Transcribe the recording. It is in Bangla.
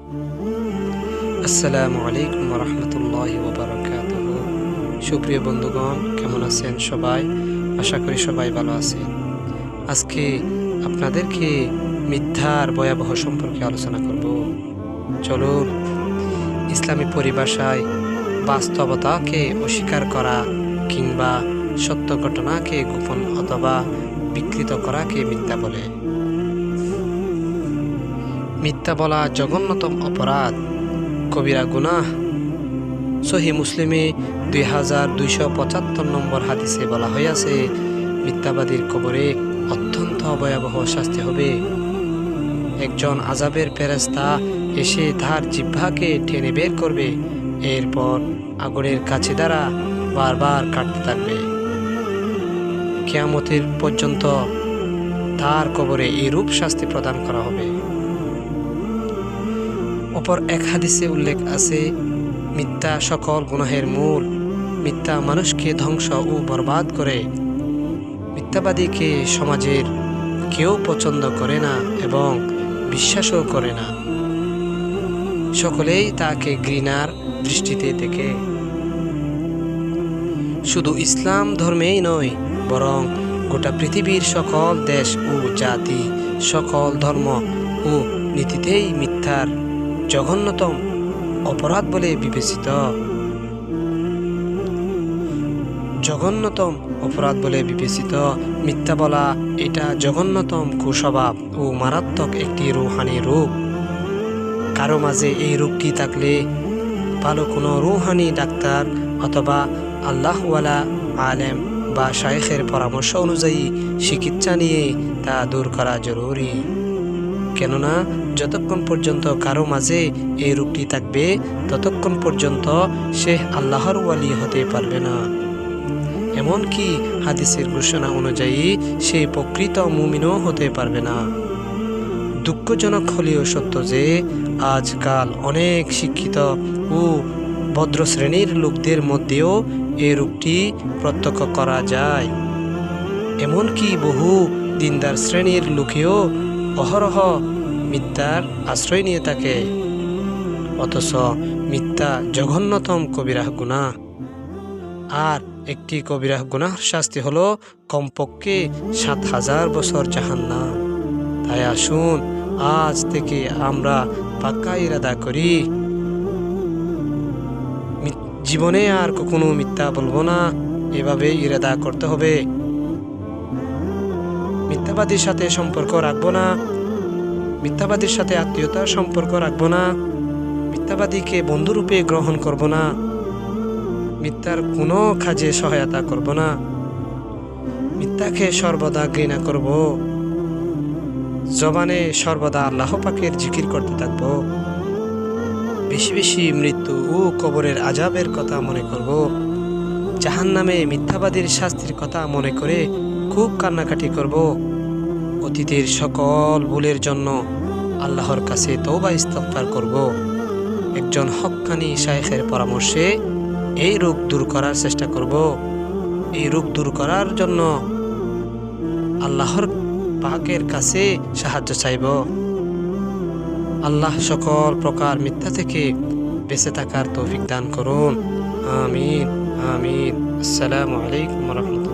আসসালামু আলাইকুম রহমতুল্লাহি ওয়া বারাকাতুহু। সুপ্রিয় বন্ধুগণ, কেমন আছেন সবাই? আশা করি সবাই ভালো আছেন। আজকে আপনাদেরকে মিথ্যার ভয়াবহ সম্পর্কে আলোচনা করব। চলুন, ইসলামী পরিভাষায় বাস্তবতাকে অস্বীকার করা কিংবা সত্য ঘটনাকে গোপন অথবা বিকৃত করাকে মিথ্যা বলে। মিথ্যা বলা জঘন্যতম অপরাধ, কবিরা গুনাহ। সহি মুসলিমে 2275 নম্বর হাদিসে বলা হইয়াছে, মিথ্যাবাদীর কবরে অত্যন্ত ভয়াবহ শাস্তি হবে। একজন আযাবের ফেরেশতা এসে তার জিহ্বাকে টেনে বের করবে, এরপর আগুনের কাছে দ্বারা বারবার কাটতে থাকবে। কিয়ামতের পর্যন্ত তার কবরে এইরূপ শাস্তি প্রদান করা হবে। অপর এক হাদিসে উল্লেখ আছে, মিথ্যা সকল গুনাহের মূল। মিথ্যা মানুষকে ধ্বংস ও বরবাদ করে। মিথ্যাবাদীকে সমাজের কেউ পছন্দ করে না এবং বিশ্বাসও করে না। সকলেই তাকে ঘৃণার দৃষ্টিতে দেখে। শুধু ইসলাম ধর্মেই নয়, বরং গোটা পৃথিবীর সকল দেশ ও জাতি, সকল ধর্ম ও নীতিতেই মিথ্যার জঘন্যতম অপরাধ বলে বিবেচিত। জঘন্যতম অপরাধ বলে বিবেচিত মিথ্যা বলা, এটা জঘন্যতম কুস্বভাব ও মারাত্মক একটি রূহানি রোগ। কারো মাঝে এই রোগটি থাকলে ভালো কোনো রূহানি ডাক্তার অথবা আল্লাহওয়ালা আলেম বা শায়েখের পরামর্শ অনুযায়ী চিকিৎসা নিয়ে তা দূর করা জরুরি। কেননা যতক্ষণ পর্যন্ত কারো মাঝে এই রোগটি থাকবে, ততক্ষণ পর্যন্ত সে আল্লাহর ওয়ালি হতে পারবে না। এমনকি হাদিসের ঘোষণা অনুযায়ী সে প্রকৃত মুমিনও হতে পারবে না। দুঃখজনক হলেও সত্য যে আজকাল অনেক শিক্ষিত ও ভদ্র শ্রেণীর লোকদের মধ্যেও এই রোগটি প্রত্যক্ষ করা যায়। এমনকি বহু দিনদার শ্রেণীর লোকেও অহরহ মিথ্যার আশ্রয় নিয়ে থাকে। অথচ মিথ্যা জঘন্যতম কবিরাহ গুনাহ। আর একটি কবিরাহ গুনাহর শাস্তি হলো কমপক্ষে 7000 বছর জাহান্নাম। তাই আসুন, আজ থেকে আমরা পাক্কা ইরাদা করি, জীবনে আর কখনো মিথ্যা বলবো না। এভাবে ইরাদা করতে হবে। মিথ্যাবাদীর সাথে সম্পর্ক রাখবো না, মিথ্যাবাদীর সাথে আত্মীয়তার সম্পর্ক রাখবো না, মিথ্যাবাদীকে বন্ধুরূপে গ্রহণ করব না, মিথ্যার কোনো কাজে সহায়তা করব না, মিথ্যাকে সর্বদা ঘৃণা করব, জবানে সর্বদা আল্লাহ পাকের জিকির করতে থাকব, বেশি বেশি মৃত্যু ও কবরের আযাবের কথা মনে করব, জাহান্নামে মিথ্যাবাদীর শাস্তির কথা মনে করে খুব কান্নাকাটি করব, অতীতের সকল ভুলের জন্য আল্লাহর কাছে তওবা ইস্তিগফার করব। একজন হক্কানি শায়েখের পরামর্শে এই রোগ দূর করার চেষ্টা করব। এই রোগ দূর করার জন্য আল্লাহর পাকের কাছে সাহায্য চাইব। আল্লাহ সকল প্রকার মিথ্যা থেকে বেঁচে থাকার তৌফিক দান করুন। আমিন আমিন। আসসালামু আলাইকুম ওয়া রাহমাতুল্লাহ।